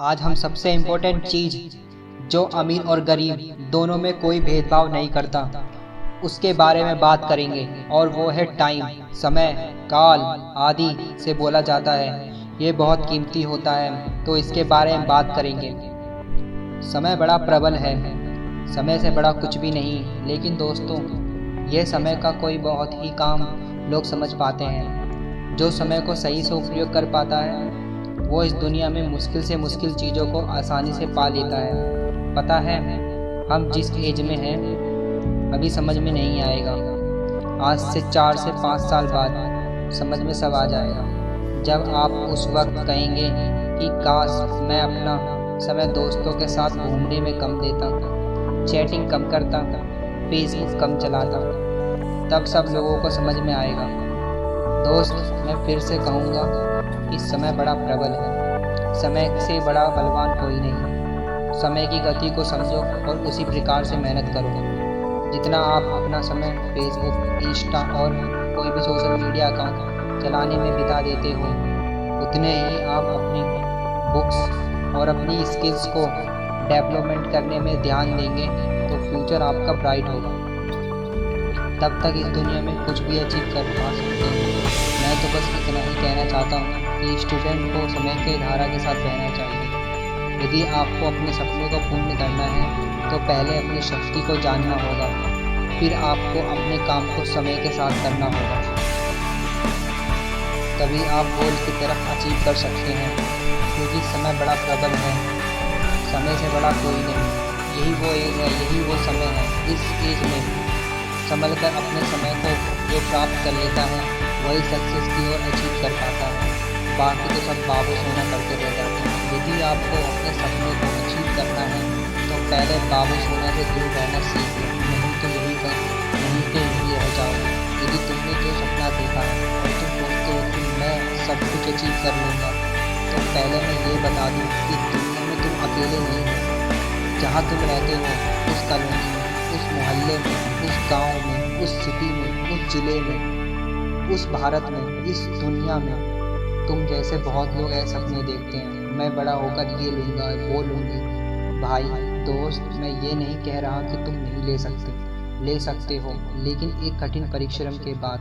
आज हम सबसे इम्पोर्टेंट चीज़ जो अमीर और गरीब दोनों में कोई भेदभाव नहीं करता उसके बारे में बात करेंगे और वो है टाइम। समय, काल आदि से बोला जाता है ये बहुत कीमती होता है, तो इसके बारे में बात करेंगे। समय बड़ा प्रबल है, समय से बड़ा कुछ भी नहीं। लेकिन दोस्तों, ये समय का कोई बहुत ही काम लोग समझ पाते हैं। जो समय को सही से उपयोग कर पाता है वो इस दुनिया में मुश्किल से मुश्किल चीज़ों को आसानी से पा लेता है। पता है, हम जिस एज में हैं अभी समझ में नहीं आएगा, आज से 4 से 5 साल बाद समझ में सब आ जाएगा। जब आप उस वक्त कहेंगे कि काश मैं अपना समय दोस्तों के साथ घूमने में कम देता, चैटिंग कम करता, फेसबुक कम चलाता, तब सब लोगों को समझ में आएगा। दोस्त, मैं फिर से कहूँगा कि समय बड़ा प्रबल है, समय से बड़ा बलवान कोई नहीं। समय की गति को समझो और उसी प्रकार से मेहनत करो। जितना आप अपना समय फेसबुक, इंस्टा और कोई भी सोशल मीडिया अकाउंट चलाने में बिता देते हो, उतने ही आप अपनी बुक्स और अपनी स्किल्स को डेवलपमेंट करने में ध्यान देंगे तो फ्यूचर आपका ब्राइट होगा। तब तक इस दुनिया में कुछ भी अचीव कर पा सकते हैं। मैं तो बस इतना ही कहना चाहता हूँ कि स्टूडेंट को समय के धारा के साथ रहना चाहिए। यदि आपको अपने सपने को पूर्ण करना है तो पहले अपनी शक्ति को जानना होगा, फिर आपको अपने काम को समय के साथ करना होगा। तभी आप गोल की तरफ अचीव कर सकते हैं, क्योंकि समय बड़ा प्रबल है, समय से बड़ा कोई नहीं। यही वो एज है, यही वो समय है। इस एज में संभल कर अपने समय को जो प्राप्त कर लेता है वही सक्सेस की ओर अचीव कर पाता है। बाकी तो सब बाबू सोना करके रह जाते हैं। यदि आपको अपने सपने को अचीव करना है तो पहले बाबू सोना से दूर रहना सीख लो, नहीं तो यहीं के यहीं रह जाओगे। यदि तुमने जो सपना देखा है और तुम सोचते हो कि मैं सब कुछ अचीव कर लूँगा, तो पहले मैं ये बता दूँ कि दुनिया में तुम अकेले नहीं हो। जहाँ तुम रहते हो, उस कॉलोनी में, उस मोहल्ले में, उस गांव में, उस सिटी में, उस ज़िले में, उस भारत में, इस दुनिया में तुम जैसे बहुत लोग ऐसे सपने देखते हैं, मैं बड़ा होकर ये लूँगा, वो लूँगी। भाई दोस्त, मैं ये नहीं कह रहा कि तुम नहीं ले सकते हो, लेकिन एक कठिन परिश्रम के बाद,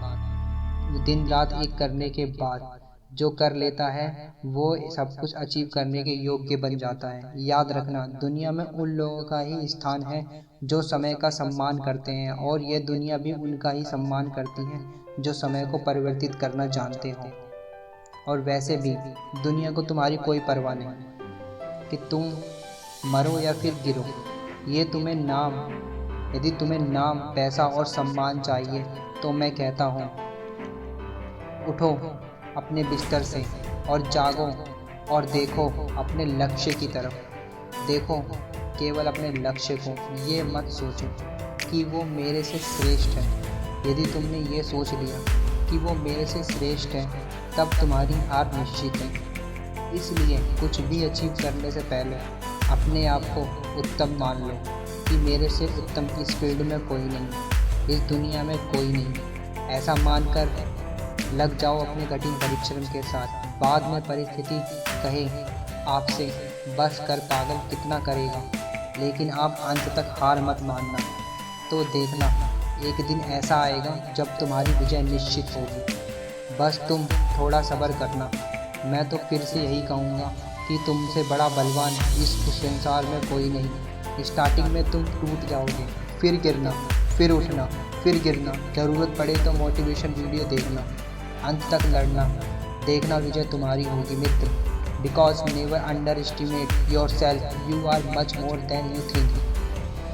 दिन रात एक करने के बाद जो कर लेता है वो सब कुछ अचीव करने के योग्य बन जाता है। याद रखना, दुनिया में उन लोगों का ही स्थान है जो समय का सम्मान करते हैं, और ये दुनिया भी उनका ही सम्मान करती है जो समय को परिवर्तित करना जानते हो। और वैसे भी दुनिया को तुम्हारी कोई परवाह नहीं कि तुम मरो या फिर गिरो। यदि तुम्हें नाम, पैसा और सम्मान चाहिए तो मैं कहता हूँ, उठो अपने बिस्तर से और जागो और देखो अपने लक्ष्य की तरफ। देखो केवल अपने लक्ष्य को, ये मत सोचो कि वो मेरे से श्रेष्ठ है। यदि तुमने ये सोच लिया कि वो मेरे से श्रेष्ठ है, तब तुम्हारी हार निश्चित है। इसलिए कुछ भी अचीव करने से पहले अपने आप को उत्तम मान लो कि मेरे से उत्तम इस फील्ड में कोई नहीं, इस दुनिया में कोई नहीं। ऐसा मानकर लग जाओ अपने कठिन परिश्रम के साथ। बाद में परिस्थिति कहे आपसे बस कर पागल, कितना करेगा, लेकिन आप अंत तक हार मत मानना। तो देखना, एक दिन ऐसा आएगा जब तुम्हारी विजय निश्चित होगी। बस तुम थोड़ा सब्र करना। मैं तो फिर से यही कहूँगा कि तुमसे बड़ा बलवान इस संसार में कोई नहीं। स्टार्टिंग में तुम टूट जाओगे, फिर गिरना, फिर उठना, फिर गिरना। ज़रूरत पड़े तो मोटिवेशन वीडियो देखना, अंत तक लड़ना, देखना विजय तुम्हारी होगी मित्र। Because never underestimate yourself, you are much more than you think.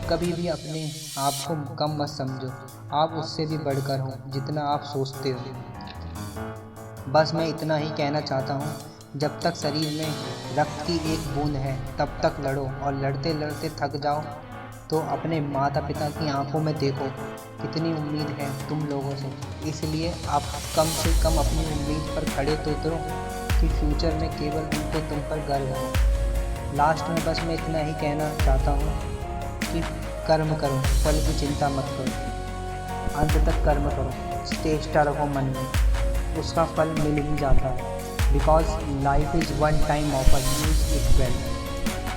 कभी भी अपने आप को कम मत समझो, आप उससे भी बढ़कर हो जितना आप सोचते हो। बस मैं इतना ही कहना चाहता हूँ, जब तक शरीर में रक्त की एक बूंद है तब तक लड़ो, और लड़ते लड़ते थक जाओ तो अपने माता पिता की आंखों में देखो कितनी उम्मीद है तुम लोगों से। इसलिए आप कम से कम अपनी उम्मीद पर खड़े तो उतरो कि फ्यूचर में केवल उनको तुम पर गर्व हो। लास्ट में बस मैं इतना ही कहना चाहता हूँ कि कर्म करो, फल की चिंता मत करो, अंत तक कर्म करो, चेष्टा रखो मन में, उसका फल मिल ही जाता है। Because life is one time offer, use it well.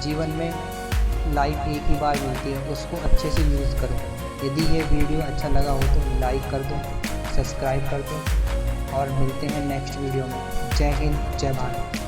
जीवन में लाइफ एक ही बार मिलती है, उसको अच्छे से यूज़ करो। यदि ये वीडियो अच्छा लगा हो तो लाइक कर दो, सब्सक्राइब कर दो और मिलते हैं नेक्स्ट वीडियो में। जय हिंद, जय भारत।